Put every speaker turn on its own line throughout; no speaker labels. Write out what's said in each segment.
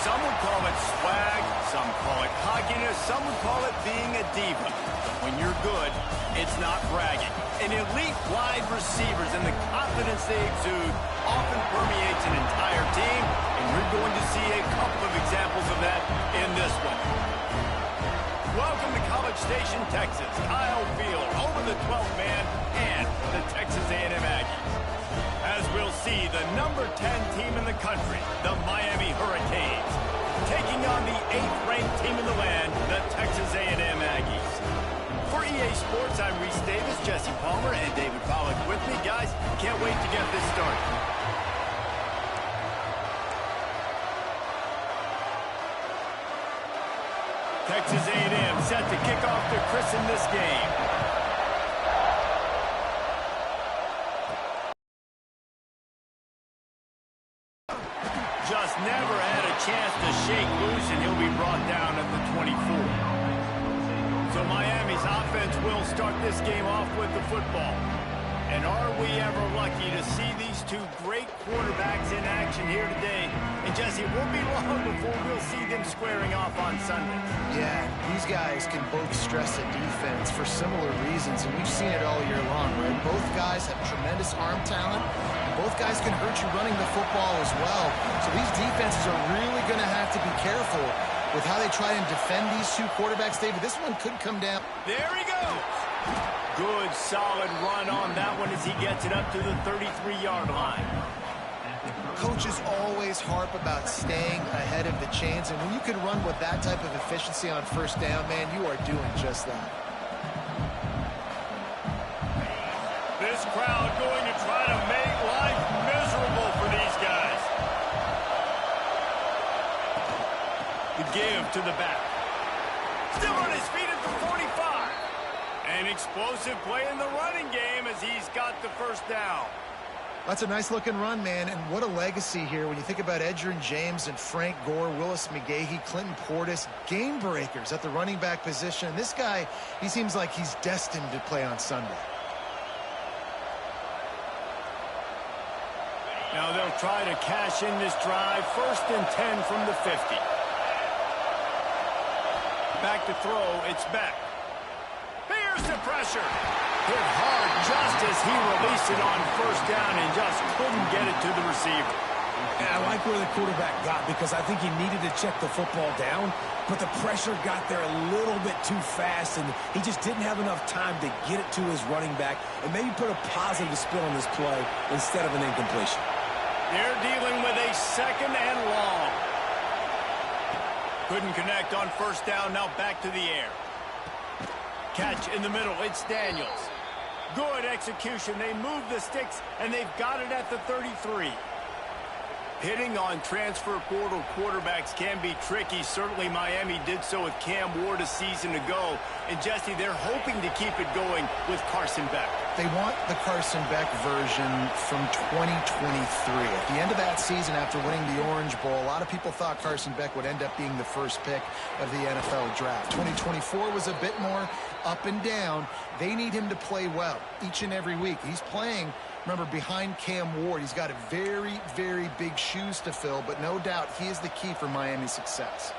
Some would call it swag, some call it cockiness, some would call it being a diva. But when you're good, it's not bragging. An elite wide receivers and the confidence they exude often permeates an entire team, and we're going to see a couple of examples of that in this one. Welcome to College Station, Texas. Kyle Field over the 12th man and the Texas A&M Aggies. As we'll see, the number 10 team in the country, the Miami Hurricanes, taking on the 8th-ranked team in the land, the Texas A&M Aggies. For EA Sports, I'm Reese Davis, Jesse Palmer, and David Pollack with me. Guys, can't wait to get this started. Texas A&M set to kick off to christen this game. Just never had a chance to shake loose, and he'll be brought down at the 24. So Miami's offense will start this game off with the football. And are we ever lucky to see these two great quarterbacks in action here today? And Jesse, it won't be long before we'll see them squaring off on Sunday.
Yeah, these guys can both stress a defense for similar reasons, and we've seen it all year long, right? Both guys have tremendous arm talent, and both guys can hurt you running the football as well. So these defenses are really going to have to be careful with how they try and defend these two quarterbacks. David, this one could come down.
There he goes. Good, solid run on that one as he gets it up to the 33-yard line.
Coaches always harp about staying ahead of the chains, and when you can run with that type of efficiency on first down, man, you are doing just that.
This crowd going to try to make life miserable for these guys. The give to the back. Still on his feet at the 45. An explosive play in the running game as he's got the first down.
That's a nice-looking run, man, and what a legacy here when you think about Edgerrin James and Frank Gore, Willis McGahee, Clinton Portis, game breakers at the running back position. This guy, he seems like he's destined to play on Sunday.
Now they'll try to cash in this drive. 1st and 10 from the 50. Back to throw, it's Beck. Here's the pressure. Hit hard just as he released it on first down and just couldn't get it to the receiver.
And I like where the quarterback got because I think he needed to check the football down, but the pressure got there a little bit too fast, and he just didn't have enough time to get it to his running back and maybe put a positive spin on this play instead of an incompletion.
They're dealing with a 2nd and long. Couldn't connect on first down, now back to the air. Catch in the middle, it's Daniels. Good execution, they move the sticks, and they've got it at the 33. Hitting on transfer portal quarterbacks can be tricky. Certainly Miami did so with Cam Ward a season ago. And Jesse, they're hoping to keep it going with Carson Beck.
They want the Carson Beck version from 2023. At the end of that season, after winning the Orange Bowl, a lot of people thought Carson Beck would end up being the first pick of the NFL draft. 2024 was a bit more up and down. They need him to play well each and every week. He's playing, remember, behind Cam Ward. He's got very, very big shoes to fill, but no doubt he is the key for Miami's success.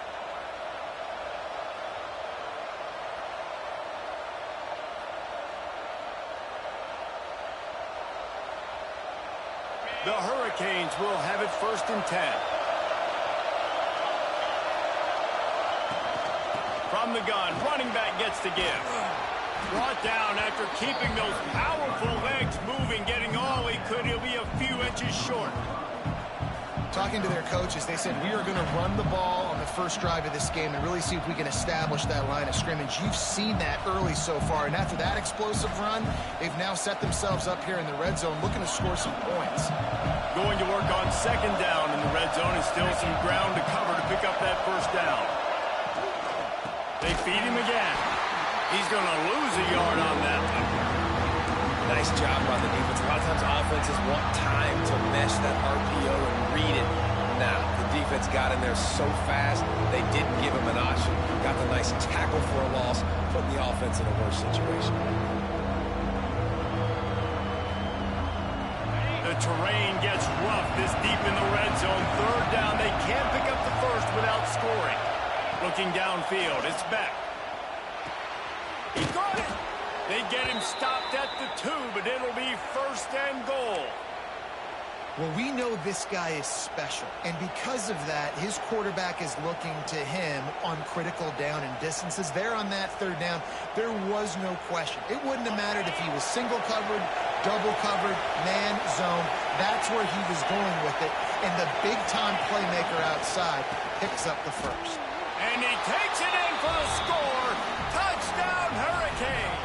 The Hurricanes will have it 1st and 10. From the gun, running back gets the give. Brought down after keeping those powerful legs moving, getting all he could. He'll be a few inches short.
Talking to their coaches, they said, we are going to run the ball on the first drive of this game and really see if we can establish that line of scrimmage. You've seen that early so far, and after that explosive run, they've now set themselves up here in the red zone looking to score some points.
Going to work on 2nd down in the red zone, and still some ground to cover to pick up that first down. They feed him again. He's going to lose a yard on that one.
Nice job by the defense. A lot of times offenses want time to mesh that RPO and read it. Now, the defense got in there so fast, they didn't give him an option. Got the nice tackle for a loss, putting the offense in a worse situation.
The terrain gets rough this deep in the red zone. 3rd down, they can't pick up the first without scoring. Looking downfield, it's Beck. He got it. They get him stopped at the 2, but it'll be first and goal.
Well, we know this guy is special, and because of that, his quarterback is looking to him on critical down and distances. There on that third down, there was no question. It wouldn't have mattered if he was single covered, double covered, man, zone. That's where he was going with it, and the big-time playmaker outside picks up the first.
And he takes it in for the score. Touchdown, Hurricane.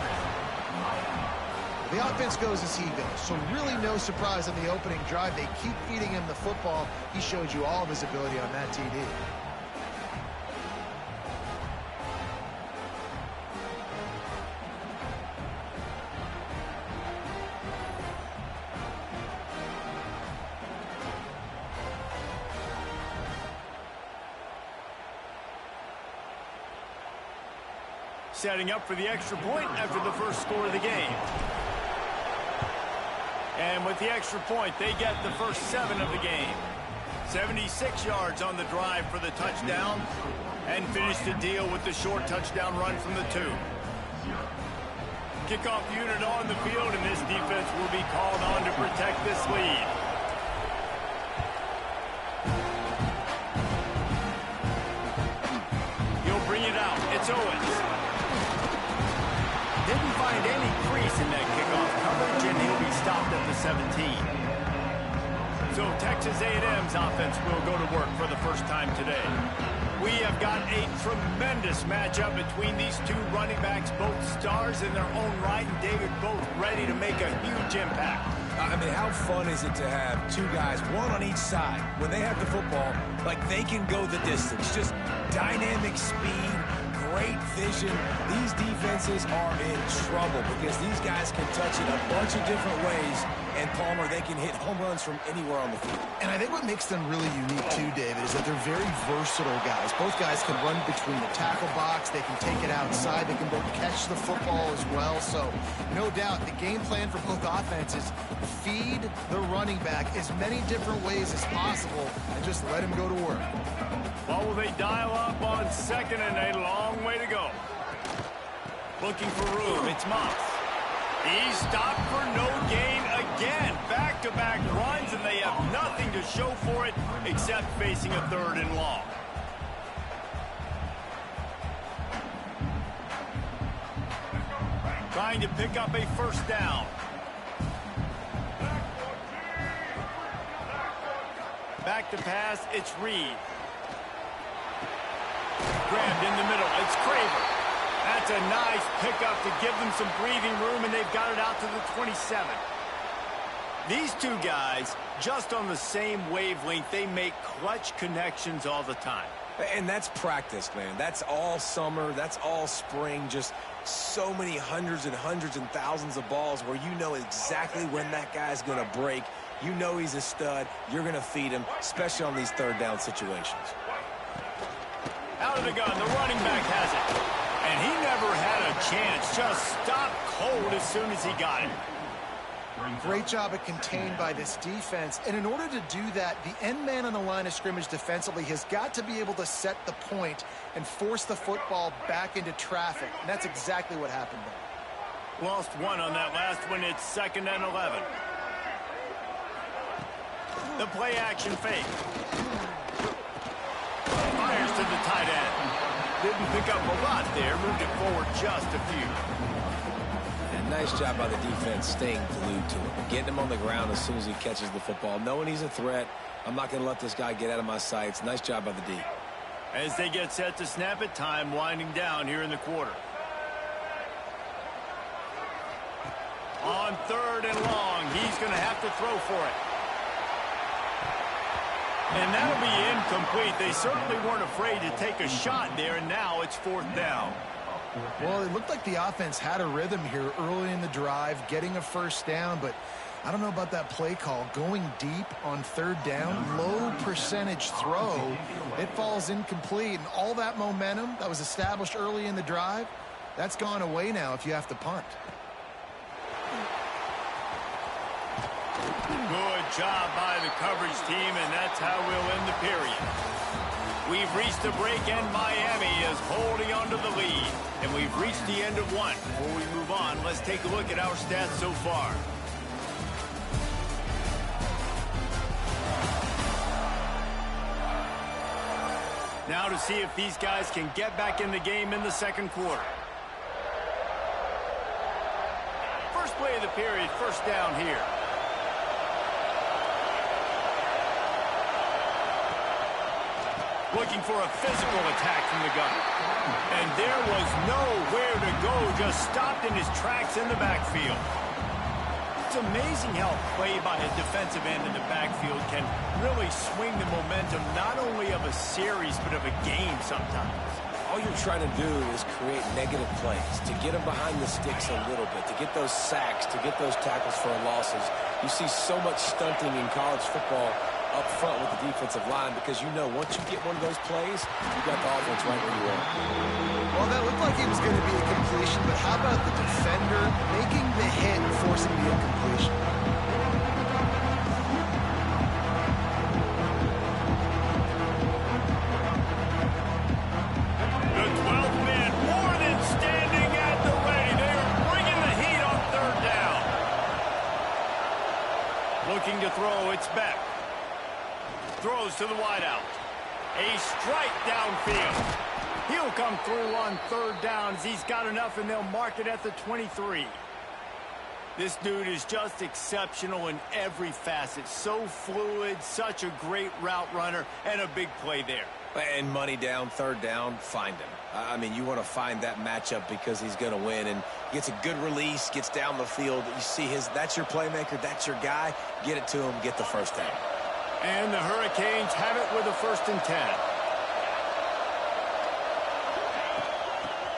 The offense goes as he goes, so really no surprise on the opening drive. They keep feeding him the football. He showed you all of his ability on that TD.
Setting up for the extra point after the first score of the game. And with the extra point, they get the first 7 of the game. 76 yards on the drive for the touchdown, and finish the deal with the short touchdown run from the 2. Kickoff unit on the field, and this defense will be called on to protect this lead. He'll bring it out. It's Owens. Didn't find any crease in that kickoff coverage, and he'll be stopped at the 17. So Texas A&M's offense will go to work for the first time today. We have got a tremendous matchup between these two running backs, both stars in their own right, and David, both ready to make a huge impact.
I mean, how fun is it to have two guys, one on each side, when they have the football, like they can go the distance. Just dynamic speed, great vision. These defenses are in trouble because these guys can touch it a bunch of different ways, and Palmer, they can hit home runs from anywhere on the field.
And I think what makes them really unique too, David, is that they're very versatile guys. Both guys can run between the tackle box. They can take it outside. They can both catch the football as well. So no doubt the game plan for both offenses, feed the running back as many different ways as possible and just let him go to work.
Well, will they dial up on second, and a long way to go. Looking for room, it's Moss. He's stopped for no gain again. Back-to-back runs, and they have nothing to show for it except facing a 3rd and long. Trying to pick up a first down. Back to pass, it's Reed. Grabbed in the middle, it's Craver. That's a nice pickup to give them some breathing room, and they've got it out to the 27. These two guys, just on the same wavelength, they make clutch connections all the time.
And that's practice, man. That's all summer. That's all spring. Just so many hundreds and thousands of balls where you know exactly when that guy's going to break. You know he's a stud. You're going to feed him, especially on these 3rd down situations.
Out of the gun, the running back has it. And he never had a chance. Just stopped cold as soon as he got it.
Great job at contained by this defense. And in order to do that, the end man on the line of scrimmage defensively has got to be able to set the point and force the football back into traffic. And that's exactly what happened there.
Lost one on that last one. It's 2nd and 11. The play action fake. Fires to the tight end. Didn't pick up a lot there. Moved it forward just a few.
And nice job by the defense staying glued to him. Getting him on the ground as soon as he catches the football. Knowing he's a threat. I'm not going to let this guy get out of my sights. Nice job by the D.
As they get set to snap it, time winding down here in the quarter. On 3rd and long, he's going to have to throw for it. And that'll be incomplete. They certainly weren't afraid to take a shot there, and now it's 4th down.
Well, it looked like the offense had a rhythm here early in the drive, getting a first down, but I don't know about that play call. Going deep on 3rd down, low percentage throw, it falls incomplete, and all that momentum that was established early in the drive, that's gone away now if you have to punt.
Good job by the coverage team, and that's how we'll end the period. We've reached the break, and Miami is holding on to the lead. And we've reached the end of one. Before we move on, let's take a look at our stats so far. Now to see if these guys can get back in the game in the second quarter. First play of the period, first down here. Looking for a physical attack from the gun. And there was nowhere to go, just stopped in his tracks in the backfield. It's amazing how play by a defensive end in the backfield can really swing the momentum not only of a series but of a game sometimes.
All you're trying to do is create negative plays, to get them behind the sticks a little bit, to get those sacks, to get those tackles for losses. You see so much stunting in college football up front with the defensive line because you know once you get one of those plays, you got the offense right where you want.
Well, that looked like it was going to be a completion, but how about the defender making the hit and forcing the incompletion?
The 12th man more than standing at the ready. They are bringing the heat on third down. Looking to throw, it's Beck. Throws to the wideout. A strike downfield. He'll come through on third downs. He's got enough, and they'll mark it at the 23. This dude is just exceptional in every facet. So fluid, such a great route runner, and a big play there.
And money down, third down, find him. I mean, you want to find that matchup because he's going to win, and gets a good release, gets down the field. You see that's your playmaker, that's your guy. Get it to him, get the first down.
And the Hurricanes have it with a 1st and 10.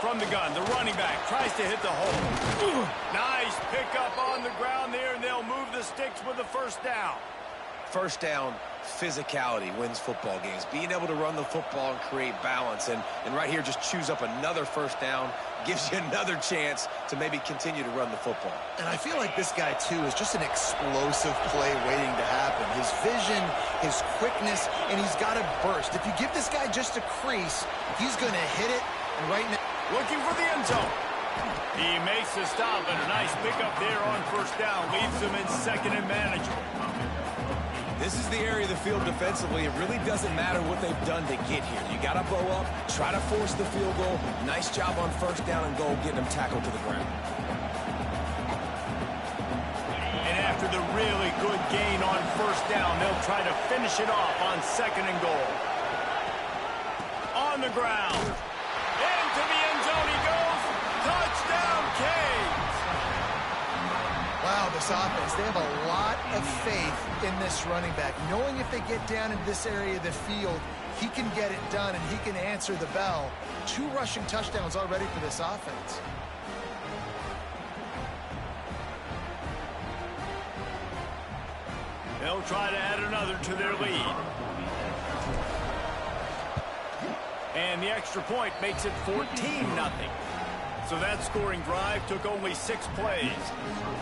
From the gun, the running back tries to hit the hole. Nice pickup on the ground there, and they'll move the sticks with the first down.
First down, physicality wins football games. Being able to run the football and create balance. And right here, just choose up another first down, gives you another chance to maybe continue to run the football.
And I feel like this guy, too, is just an explosive play waiting to happen. His vision, his quickness, and he's got a burst. If you give this guy just a crease, he's going to hit it. And right now,
looking for the end zone. He makes the stop, and a nice pickup there on first down. Leaves him in second and manageable.
This is the area of the field defensively. It really doesn't matter what they've done to get here. You got to bow up, try to force the field goal. Nice job on first down and goal, getting them tackled to the ground.
And after the really good gain on first down, they'll try to finish it off on second and goal. On the ground. Into the end zone he goes. Touchdown, Canes.
wow, this offense, they have a lot of faith in this running back, knowing if they get down in this area of the field, he can get it done and he can answer the bell. 2 rushing touchdowns already for this offense.
They'll try to add another to their lead. And the extra point makes it 14-0. So that scoring drive took only 6 plays.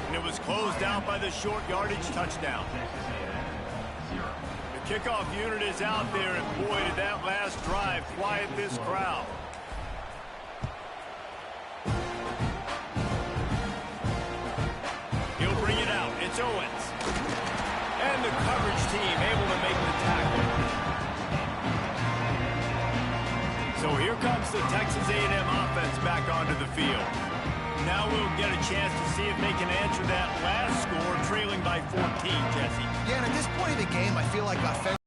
And it was closed out by the short yardage touchdown. The kickoff unit is out there, and boy, did that last drive quiet this crowd. He'll bring it out. It's Owens. And the coverage team able to make the tackle. So here comes the Texas A&M offense back onto the field. Now we'll get a chance to see if they can answer that last score, trailing by 14, Jesse.
Yeah, and at this point of the game, I feel like offense.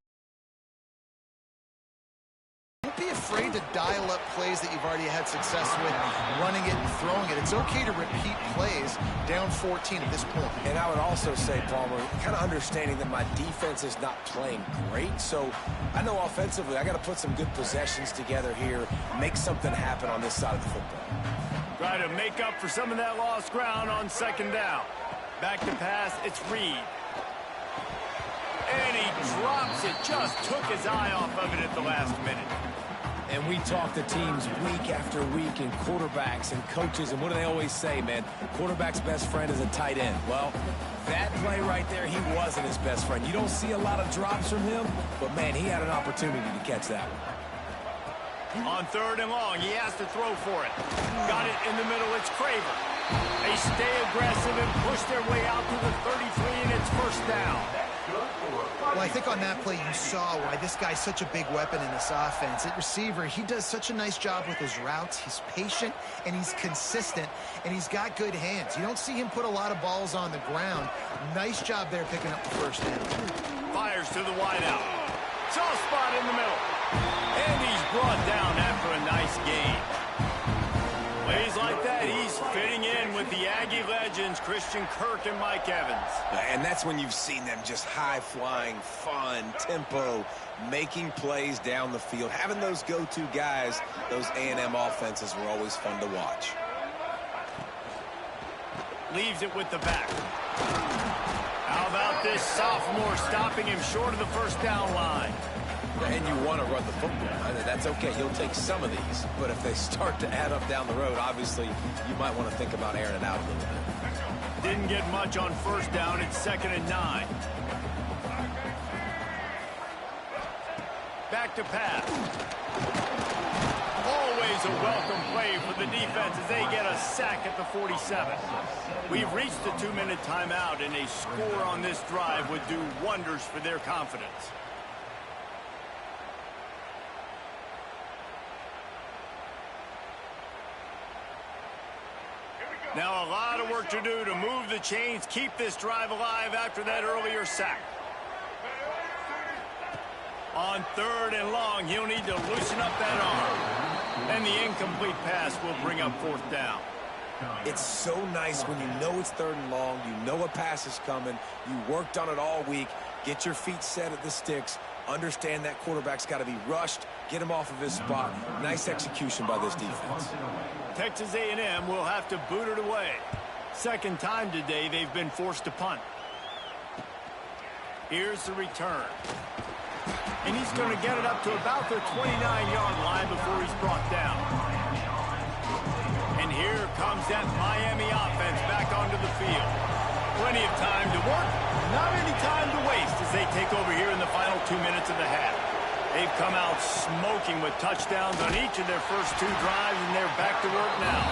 Don't be afraid to dial up plays that you've already had success with, running it and throwing it. It's okay to repeat plays down 14 at this point.
And I would also say, Palmer, kind of understanding that my defense is not playing great. So I know offensively I got to put some good possessions together here, make something happen on this side of the football.
Try to make up for some of that lost ground on second down. Back to pass, it's Reed. And he drops it, just took his eye off of it at the last minute.
And we talk to teams week after week and quarterbacks and coaches, and what do they always say, man? Quarterback's best friend is a tight end. Well, that play right there, he wasn't his best friend. You don't see a lot of drops from him, but, man, he had an opportunity to catch that one.
On 3rd and long, he has to throw for it. Got it in the middle, it's Craver. They stay aggressive and push their way out to the 33, and it's 1st down.
Well, I think on that play you saw why this guy's such a big weapon in this offense. At receiver, he does such a nice job with his routes. He's patient, and he's consistent, and he's got good hands. You don't see him put a lot of balls on the ground. Nice job there picking up the 1st down.
Fires to the wideout. Soft spot in the middle. And he's brought down after a nice gain. Plays like that, he's fitting in with the Aggie legends, Christian Kirk and Mike Evans.
And that's when you've seen them just high-flying, fun, tempo, making plays down the field. Having those go-to guys, those A&M offenses were always fun to watch.
Leaves it with the back. How about this sophomore stopping him short of the 1st down line?
And you want to run the football. That's okay. You'll take some of these. But if they start to add up down the road, obviously, you might want to think about airing it out a little bit.
Didn't get much on 1st down. It's 2nd and 9. Back to pass. Always a welcome play for the defense as they get a sack at the 47. We've reached the 2-minute timeout, and a score on this drive would do wonders for their confidence. Now a lot of work to do to move the chains, keep this drive alive after that earlier sack. On 3rd and long, he'll need to loosen up that arm. And the incomplete pass will bring up 4th down.
It's so nice when you know it's 3rd and long, you know a pass is coming, you worked on it all week, get your feet set at the sticks, understand that quarterback's got to be rushed, get him off of his spot. Nice execution by this defense.
Texas A&M will have to boot it away. 2nd time today they've been forced to punt. Here's the return. And he's going to get it up to about the 29-yard line before he's brought down. And here comes that Miami offense back onto the field. Plenty of time to work, not any time to waste as they take over here in the final 2 minutes of the half. They've come out smoking with touchdowns on each of their first 2 drives, and they're back to work now.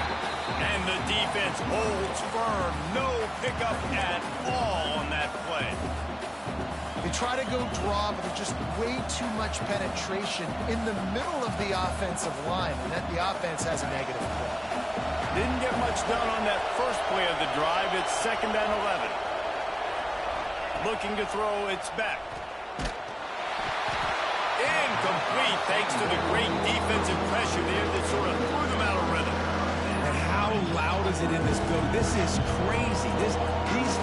And the defense holds firm. No pickup at all on that play.
They try to go draw, but there's just way too much penetration in the middle of the offensive line, and that the offense has a negative play.
Didn't get much done on that first play of the drive. It's 2nd and 11. Looking to throw, it's back. Incomplete thanks to the great defensive pressure there that sort of threw them out of rhythm.
And how loud is it in this building? This is crazy. These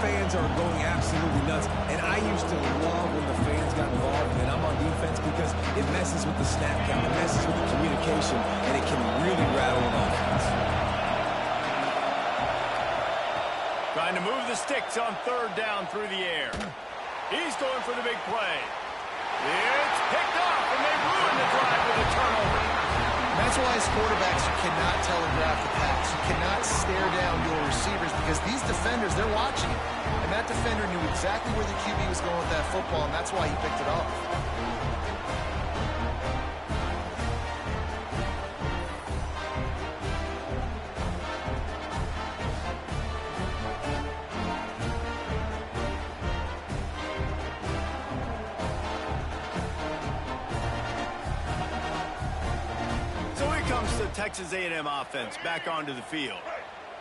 fans are going absolutely nuts. And I used to love when the fans got involved, and I'm on defense because it messes with the snap count, it messes with the communication, and it can really rattle an offense.
Trying to move the sticks on 3rd down through the air. He's going for the big play. It's picked off, and they ruin the drive with a turnover.
That's why as quarterbacks you cannot telegraph the pass. You cannot stare down your receivers because these defenders, they're watching it. And that defender knew exactly where the QB was going with that football, and that's why he picked it off.
Texas A&M offense back onto the field.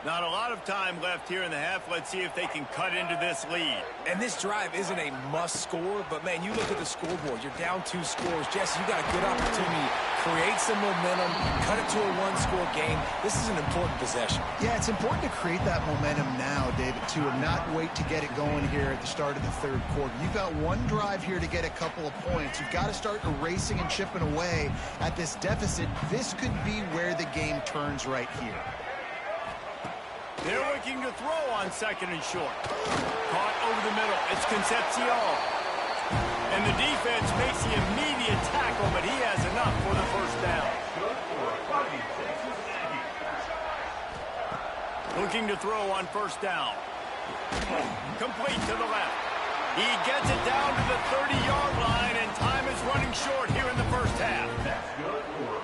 Not a lot of time left here in the half. Let's see if they can cut into this lead.
And this drive isn't a must score, but, man, you look at the scoreboard. You're down 2 scores. Jesse, you got a good opportunity. Create some momentum. Cut it to a 1-score game. This is an important possession.
Yeah, it's important to create that momentum now, David, too, and not wait to get it going here at the start of the 3rd quarter. You've got one drive here to get a couple of points. You've got to start erasing and chipping away at this deficit. This could be where the game turns right here.
They're looking to throw on 2nd and short. Caught over the middle. It's Concepcion. And the defense makes the immediate tackle, but he has enough for the 1st down. Looking to throw on 1st down. Complete to the left. He gets it down to the 30-yard line, and time is running short here in the first half.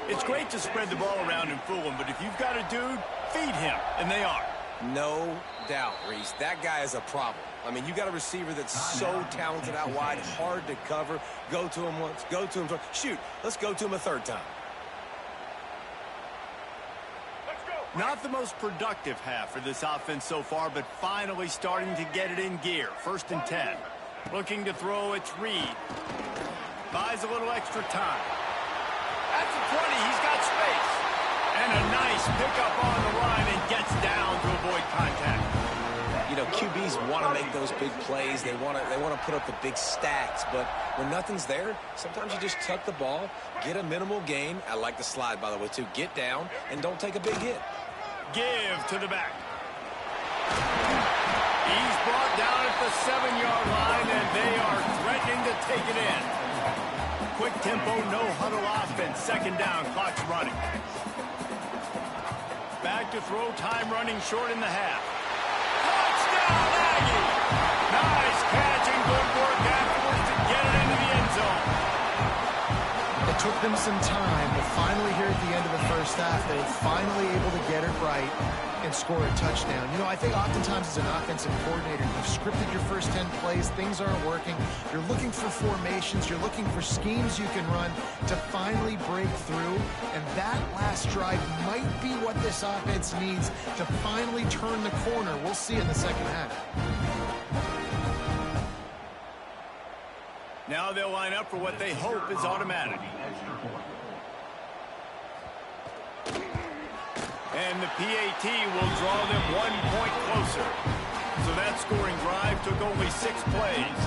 It's great to spread the ball around and fool him, but if you've got a dude, feed him, and they are.
No doubt, Reese. That guy is a problem. I mean, you got a receiver that's so talented out wide, hard to cover. Go to him once, go to him twice. Shoot, let's go to him a third time.
Not the most productive half for this offense so far, but finally starting to get it in gear. 1st and 10. Looking to throw, it's Reed. Buys a little extra time. At the 20, he's got space. And a nice pickup on the line and gets down to avoid contact.
You know, QBs want to make those big plays. They want to put up the big stats. But when nothing's there, sometimes you just tuck the ball, get a minimal gain. I like the slide, by the way, too. Get down and don't take a big hit.
Give to the back. He's brought down at the 7-yard line, and they are threatening to take it in. Quick tempo, no huddle offense. 2nd down, clock's running. Back to throw, time running short in the half. Touchdown, Aggie! Nice catch and good work afterwards to get it into the end zone.
It took them some time, but finally here at the end of the first half, they were finally able to get it right and score a touchdown. You know, I think oftentimes as an offensive coordinator, you've scripted your first 10 plays, things aren't working. You're looking for formations, you're looking for schemes you can run to finally break through, and that last drive might be what this offense needs to finally turn the corner. We'll see in the second half.
Now they'll line up for what they hope is automatic. And the PAT will draw them 1 point closer. So that scoring drive took only 6 plays.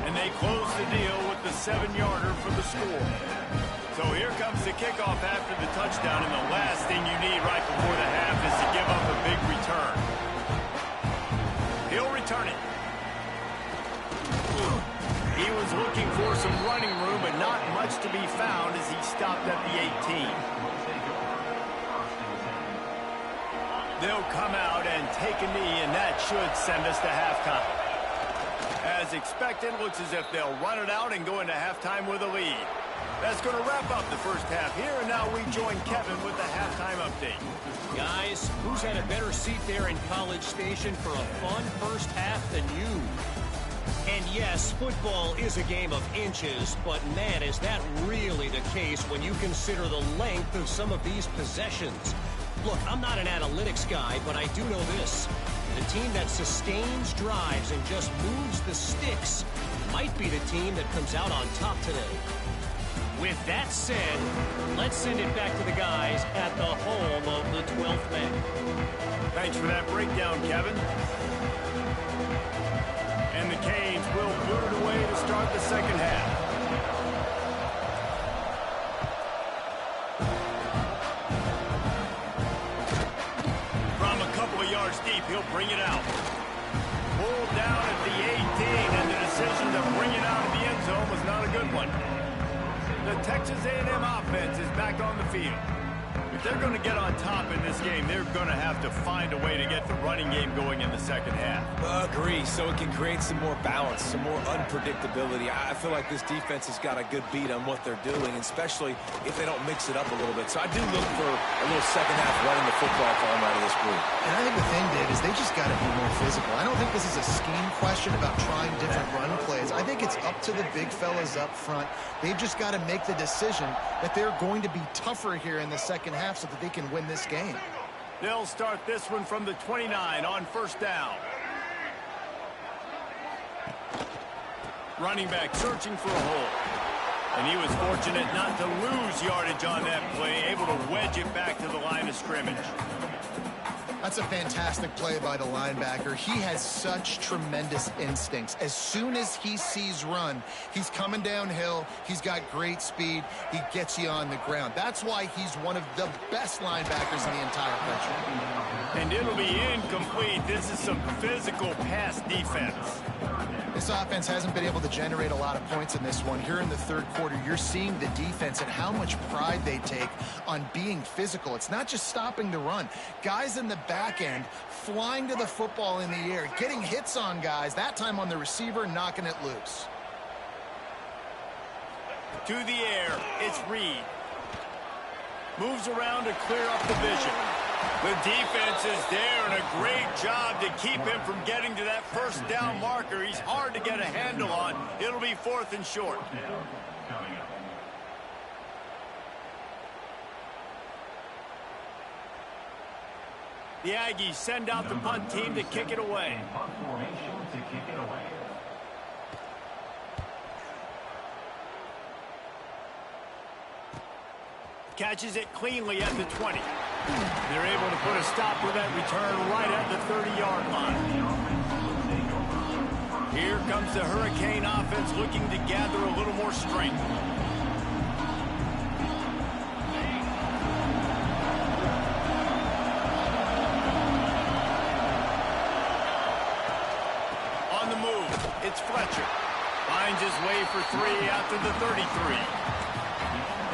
And they close the deal with the 7-yarder for the score. So here comes the kickoff after the touchdown, and the last thing you need right before the half is to give up a big return. He'll return it. He was looking for some running room, but not much to be found as he stopped at the 18. They'll come out and take a knee, and that should send us to halftime. As expected, looks as if they'll run it out and go into halftime with a lead. That's going to wrap up the first half here, and now we join Kevin with the halftime update.
Guys, who's had a better seat there in College Station for a fun first half than you? And yes, football is a game of inches, but man, is that really the case when you consider the length of some of these possessions. Look, I'm not an analytics guy, but I do know this. The team that sustains drives and just moves the sticks might be the team that comes out on top today. With that said, let's send it back to the guys at the home of the 12th man.
Thanks for that breakdown, Kevin. And the Canes will boot it away to start the second half. From a couple of yards deep, he'll bring it out. Pulled down at the 18, and the decision to bring it out of the end zone was not a good one. The Texas A&M offense is back on the field. If they're going to get on top in this game, they're going to have to find a way to get the running game going in the second half.
Agree, so it can create some more balance, some more unpredictability. I feel like this defense has got a good beat on what they're doing, especially if they don't mix it up a little bit. So I do look for a little second half running the football from out of this group.
And I think the thing, Dave, is they just got to be more physical. I don't think this is a scheme question about trying different run plays. I think it's up to the big fellas up front. They've just got to make the decision that they're going to be tougher here in the second half so that they can win this game.
They'll start this one from the 29 on first down. Running back searching for a hole. And he was fortunate not to lose yardage on that play, able to wedge it back to the line of scrimmage.
That's a fantastic play by the linebacker. He has such tremendous instincts. As soon as he sees run, he's coming downhill. He's got great speed. He gets you on the ground. That's why he's one of the best linebackers in the entire country.
And it'll be incomplete. This is some physical pass defense.
This offense hasn't been able to generate a lot of points in this one. Here in the third quarter, you're seeing the defense and how much pride they take on being physical. It's not just stopping the run. Guys in the back end flying to the football in the air, getting hits on guys, that time on the receiver, knocking it loose.
To the air, it's Reed. Moves around to clear up the vision. The defense is there, and a great job to keep him from getting to that first down marker. He's hard to get a handle on. It'll be 4th and short. The Aggies send out the punt team to kick it away. Catches it cleanly at the 20. They're able to put a stop with that return right at the 30-yard line. Here comes the Hurricane offense looking to gather a little more strength. On the move, it's Fletcher. Finds his way for 3 out to the 33.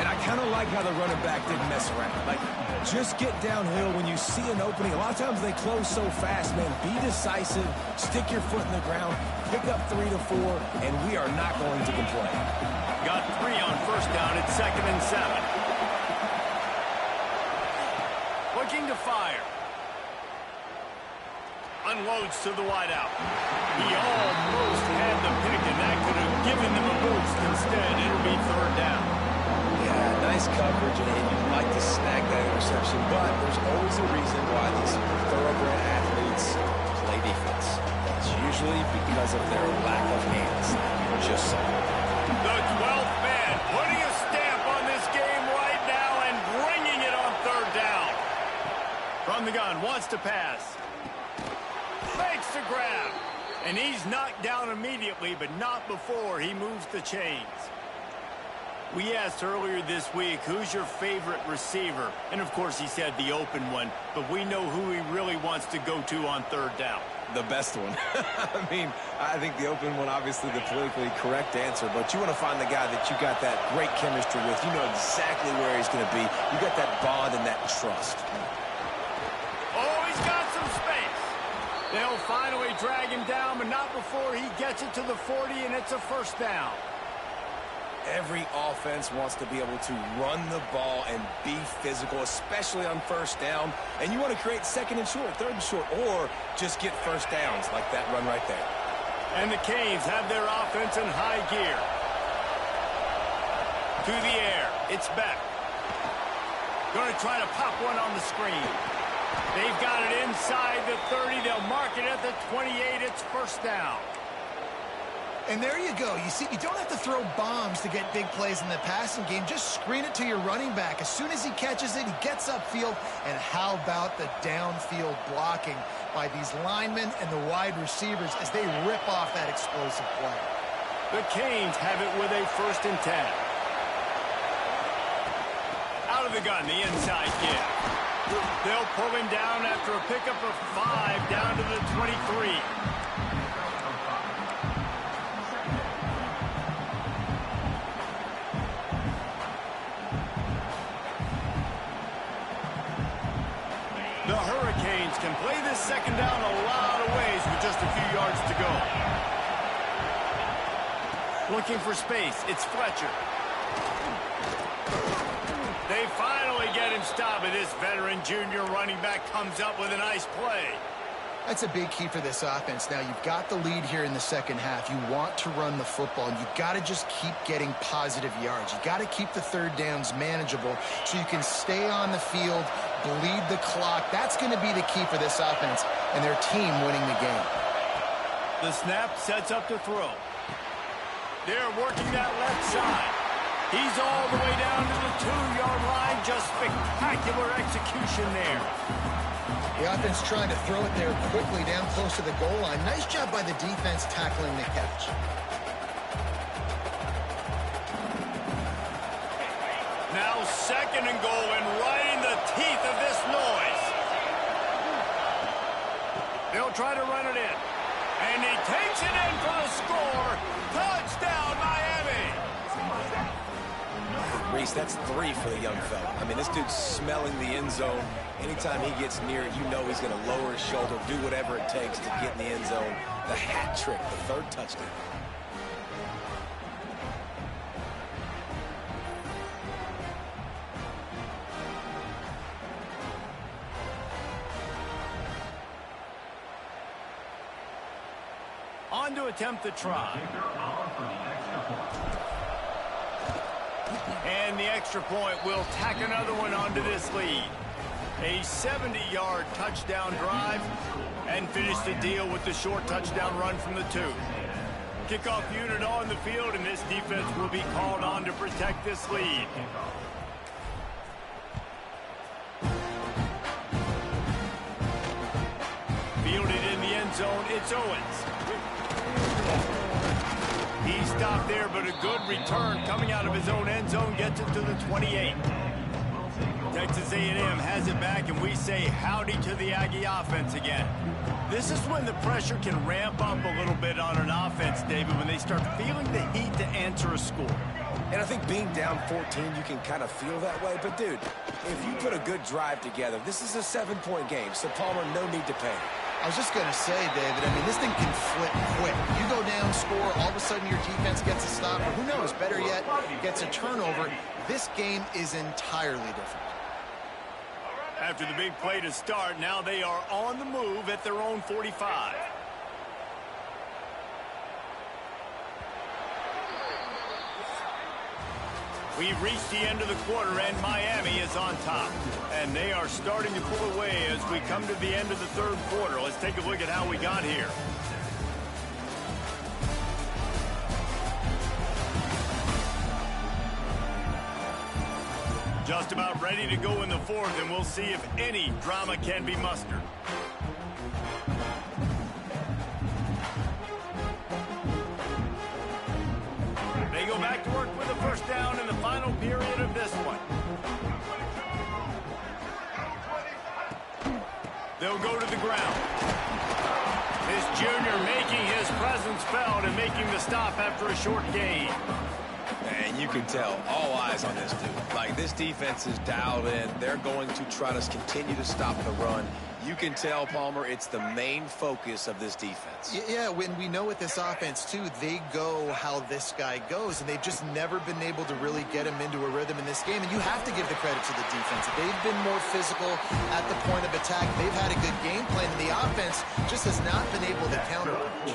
And I kind of like how the running back didn't mess around. Like, just get downhill when you see an opening. A lot of times they close so fast, man. Be decisive, stick your foot in the ground, pick up 3 to 4, and we are not going to complain.
Got 3 on first down. It's 2nd and 7. Looking to fire. Unloads to the wideout. He almost had the pick, and that could have given them a boost. Instead, it'll be 3rd down.
Nice coverage, and you'd like to snag that interception, but there's always a reason why these thoroughbred athletes play defense. It's usually because of their lack of hands. Just so.
The 12th man putting a stamp on this game right now and bringing it on 3rd down. From the gun, wants to pass. Fakes the grab. And he's knocked down immediately, but not before he moves the chains. We asked earlier this week, who's your favorite receiver? And, of course, he said the open one, but we know who he really wants to go to on 3rd down.
The best one. I mean, I think the open one, obviously the politically correct answer, but you want to find the guy that you got that great chemistry with. You know exactly where he's going to be. You got that bond and that trust.
Oh, he's got some space. They'll finally drag him down, but not before he gets it to the 40, and it's a 1st down.
Every offense wants to be able to run the ball and be physical, especially on 1st down. And you want to create 2nd and short, 3rd and short, or just get 1st downs like that run right there.
And the Canes have their offense in high gear. To the air, it's Beck. Going to try to pop one on the screen. They've got it inside the 30. They'll mark it at the 28. It's 1st down.
And there you go. You see, you don't have to throw bombs to get big plays in the passing game. Just screen it to your running back. As soon as he catches it, he gets upfield. And how about the downfield blocking by these linemen and the wide receivers as they rip off that explosive play?
The Canes have it with a 1st and 10. Out of the gun, the inside give. They'll pull him down after a pickup of 5 down to the 23. The Hurricanes can play this 2nd down a lot of ways with just a few yards to go. Looking for space, it's Fletcher. They finally get him stopped, but this veteran junior running back comes up with a nice play.
That's a big key for this offense. Now, you've got the lead here in the 2nd half. You want to run the football, and you've got to just keep getting positive yards. You've got to keep the 3rd downs manageable so you can stay on the field, bleed the clock. That's going to be the key for this offense and their team winning the game.
The snap sets up to throw. They're working that left side. He's all the way down to the 2-yard line. Just spectacular execution there.
The offense trying to throw it there quickly down close to the goal line. Nice job by the defense tackling the catch.
Now 2nd and goal, and right in the teeth of this noise. They'll try to run it in. And he takes it in for the score.
least. That's 3 for the young fella. I mean, this dude's smelling the end zone. Anytime he gets near it, you know he's going to lower his shoulder, do whatever it takes to get in the end zone. The hat trick, the 3rd touchdown.
On to attempt the try. And the extra point will tack another one onto this lead. A 70-yard touchdown drive and finish the deal with the short touchdown run from the 2. Kickoff unit on the field, and this defense will be called on to protect this lead. Fielded in the end zone, it's Owens. He stopped there, but a good return coming out of his own end zone gets it to the 28. Texas A&M has it back, and we say howdy to the Aggie offense again. This is when the pressure can ramp up a little bit on an offense, David, when they start feeling the heat to answer a score.
And I think being down 14, you can kind of feel that way. But, dude, if you put a good drive together, this is a 7-point game, so Palmer, no need to panic.
I was just going to say, David, I mean, this thing can flip quick. You go down, score, all of a sudden your defense gets a stop, or who knows, better yet, gets a turnover. This game is entirely different.
After the big play to start, now they are on the move at their own 45. We've reached the end of the quarter, and Miami is on top. And they are starting to pull away as we come to the end of the 3rd quarter. Let's take a look at how we got here. Just about ready to go in the 4th, and we'll see if any drama can be mustered. They go back to work with a 1st down in the final period of this one. They'll go to the ground. This junior making his presence felt and making the stop after a short gain.
And you can tell, all eyes on this dude. Like, this defense is dialed in. They're going to try to continue to stop the run. You can tell, Palmer, it's the main focus of this defense.
Yeah, when we know with this offense, too, they go how this guy goes, and they've just never been able to really get him into a rhythm in this game. And you have to give the credit to the defense. They've been more physical at the point of attack. They've had a good game plan, and the offense just has not been able to counterpunch.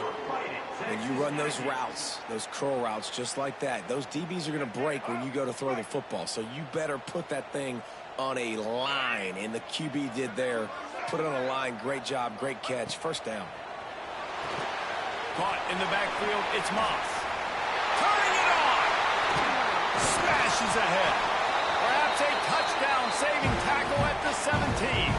When you run those routes, those curl routes just like that, those DBs are going to break when you go to throw the football. So you better put that thing on a line, and the QB did there. Put it on a line. Great job. Great catch. 1st down.
Caught in the backfield. It's Moss. Turning it on. Smashes ahead. Perhaps a touchdown-saving tackle at the 17.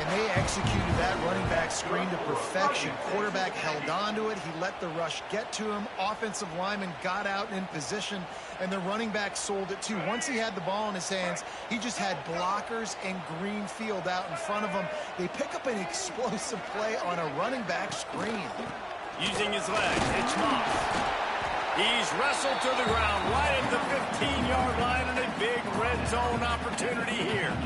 And they executed that running back screen to perfection. Quarterback held on to it. He let the rush get to him. Offensive lineman got out in position, and the running back sold it too. Once he had the ball in his hands, he just had blockers and green field out in front of him. They pick up an explosive play on a running back screen.
Using his legs, it's Moss. He's wrestled to the ground right at the 15-yard line, and a big red zone opportunity here.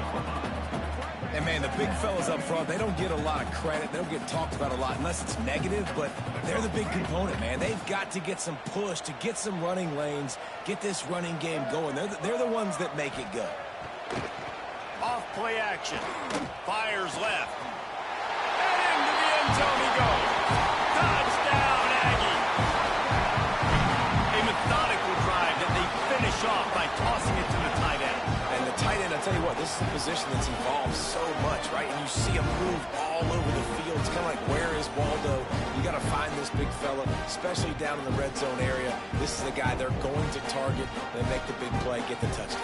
And, man, the big fellas up front, they don't get a lot of credit. They don't get talked about a lot unless it's negative, but they're the big component, man. They've got to get some push, to get some running lanes, get this running game going. They're the ones that make it go.
Off play action. Fires left. And into the end zone he goes. Touchdown, Aggie. A methodical drive that they finish off by tossing it to the tight end.
And the tight end, I'll tell you what, this is a position that's involved so much, right? And you see him move all over the field. It's kind of like, where is Waldo? You got to find this big fella, especially down in the red zone area. This is the guy they're going to target. They make the big play, get the touchdown.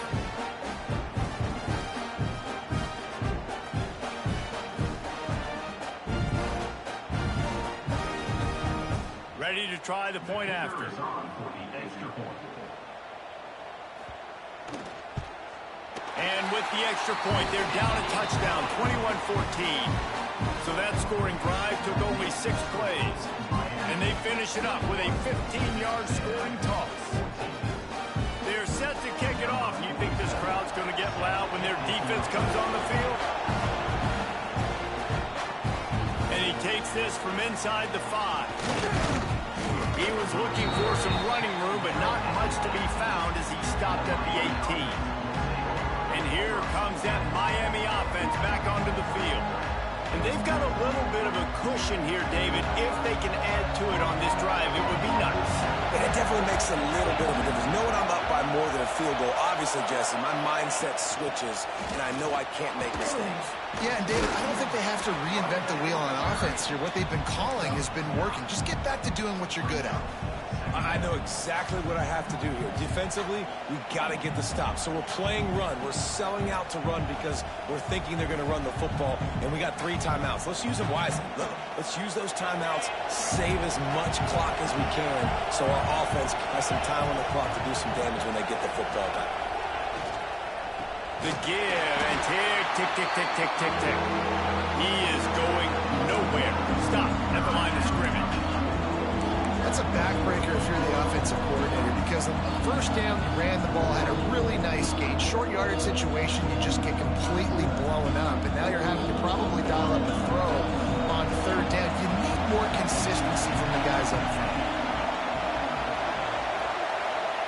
Ready to try the point after. And with the extra point, they're down a touchdown, 21-14. So that scoring drive took only 6 plays. And they finish it up with a 15-yard scoring toss. They're set to kick it off going to get loud when their defense comes on the field. And he takes this from inside the 5. He was looking for some running room, but not much to be found as he stopped at the 18. And here comes that Miami offense back onto the field. And they've got a little bit of a cushion here, David. If they can add to it on this drive, it would be nice.
And it definitely makes a little bit of a difference. Knowing I'm up by more than a field goal, obviously, Jesse, my mindset switches, and I know I can't make mistakes.
Yeah, and David, I don't think they have to reinvent the wheel on offense here. What they've been calling has been working. Just get back to doing what you're good at.
I know exactly what I have to do here. Defensively, we got to get the stop. So we're playing run. We're selling out to run because we're thinking they're going to run the football, and we got 3 timeouts. Let's use them wisely. Look, let's use those timeouts, save as much clock as we can so our offense has some time on the clock to do some damage when they get the football back.
The give, and tick, tick, tick, tick, tick, tick, tick. He is going nowhere. Stop at the line of scrimmage.
That's a backbreaker if you're the offensive coordinator, because on the first down, you ran the ball, had a really nice gain. Short yardage situation, you just get completely blown up, and now you're having to probably dial up the throw on 3rd down. You need more consistency from the guys up front.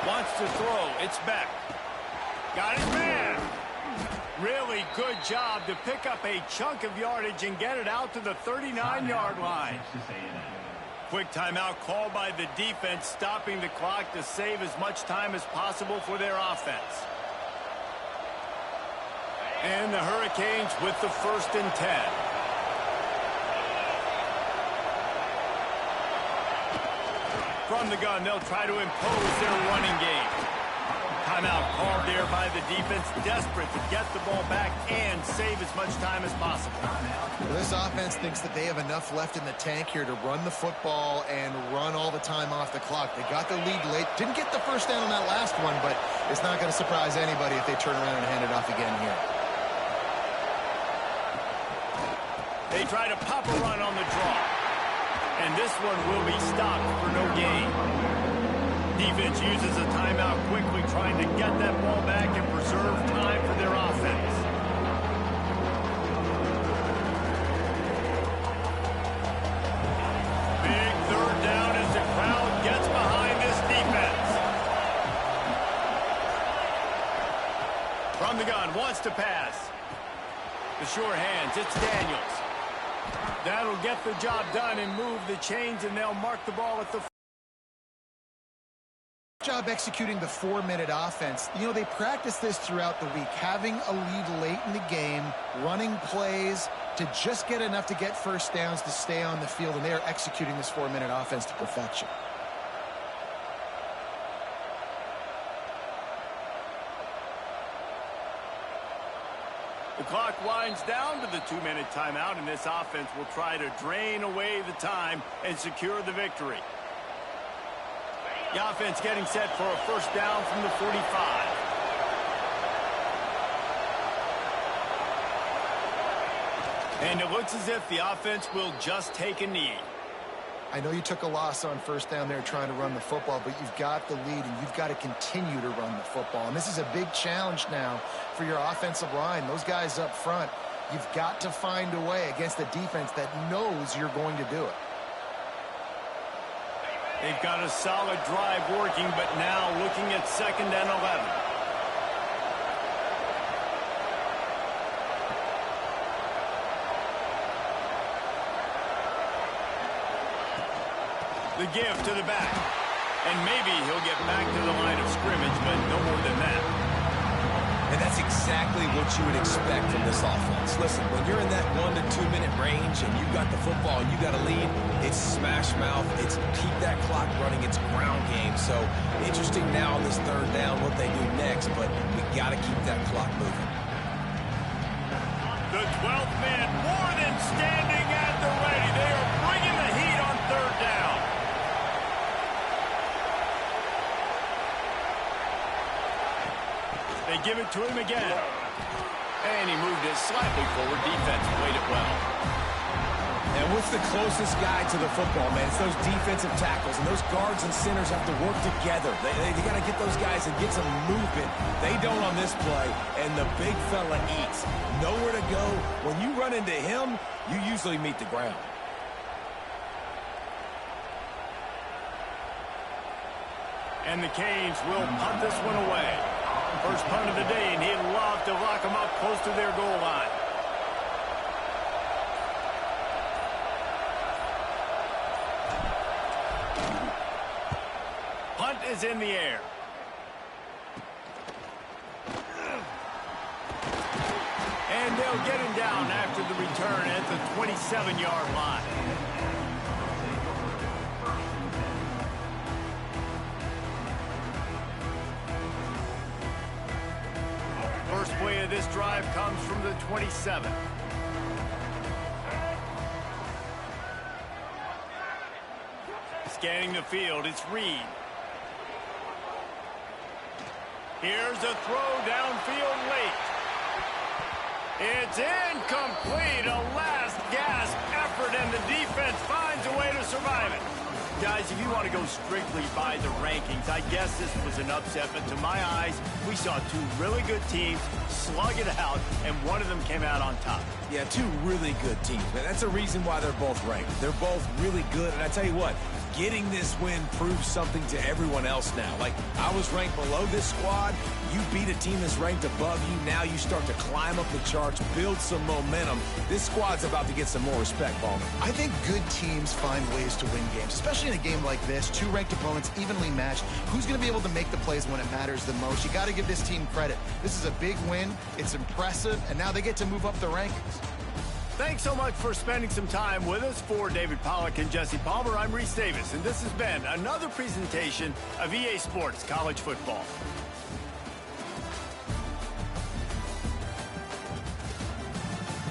Wants to throw. It's back. Got his man. Really good job to pick up a chunk of yardage and get it out to the 39-yard line. Quick timeout called by the defense, stopping the clock to save as much time as possible for their offense. And the Hurricanes with the 1st and 10. From the gun, they'll try to impose their running game. Timeout called there by the defense, desperate to get the ball back and save as much time as possible.
This offense thinks that they have enough left in the tank here to run the football and run all the time off the clock. They got the lead late. Didn't get the first down on that last one, but it's not going to surprise anybody if they turn around and hand it off again here.
They try to pop a run on the draw. And this one will be stopped for no gain. Defense uses a timeout quickly, trying to get that ball back and preserve time for their offense. Big 3rd down as the crowd gets behind this defense. From the gun, wants to pass. The sure hands, it's Daniels. That'll get the job done and move the chains, and they'll mark the ball at the
job executing the 4-minute offense. You know, they practice this throughout the week, having a lead late in the game, running plays to just get enough to get first downs to stay on the field, and they are executing this 4-minute offense to perfection.
The clock winds down to the 2-minute timeout, and this offense will try to drain away the time and secure the victory. The offense getting set for a first down from the 45. And it looks as if the offense will just take a knee.
I know you took a loss on first down there trying to run the football, but you've got the lead, and you've got to continue to run the football. And this is a big challenge now for your offensive line. Those guys up front, you've got to find a way against a defense that knows you're going to do it.
They've got a solid drive working, but now looking at 2nd and 11. The give to the back. And maybe he'll get back to the line of scrimmage, but no more than that.
And that's exactly what you would expect from this offense. Listen, when you're in that 1 to 2 minute range and you've got the football and you got a lead, it's smash mouth, it's keep that clock running, it's ground game. So interesting now on this 3rd down what they do next, but we got to keep that clock moving.
The 12th man more than standing at the ready. They are bringing the heat on 3rd down. They give it to him again. And he moved it slightly forward. Defense played it well.
And what's the closest guy to the football, man? It's those defensive tackles, and those guards and centers have to work together. They got to get those guys and get some movement. They don't on this play, and the big fella eats. Nowhere to go. When you run into him, you usually meet the ground.
And the Canes will punt this one away. First punt of the day, and he'd love to lock them up close to their goal line. Punt is in the air. And they'll get him down after the return at the 27-yard line. First play of this drive comes from the 27. Scanning the field, it's Reed. Here's a throw downfield late. It's incomplete. A last gasp effort, and the defense finds a way to survive it. Guys, if you want to go strictly by the rankings, I guess this was an upset, but to my eyes, we saw two really good teams slug it out, and one of them came out on top.
Yeah, two really good teams, man. That's a reason why they're both ranked. They're both really good, and I tell you what, getting this win proves something to everyone else now. Like, I was ranked below this squad. You beat a team that's ranked above you. Now you start to climb up the charts, build some momentum. This squad's about to get some more respect, Ballman.
I think good teams find ways to win games, especially in a game like this. Two ranked opponents evenly matched. Who's going to be able to make the plays when it matters the most? You got to give this team credit. This is a big win. It's impressive, and now they get to move up the rankings.
Thanks so much for spending some time with us. For David Pollack and Jesse Palmer, I'm Reese Davis, and this has been another presentation of EA Sports College Football.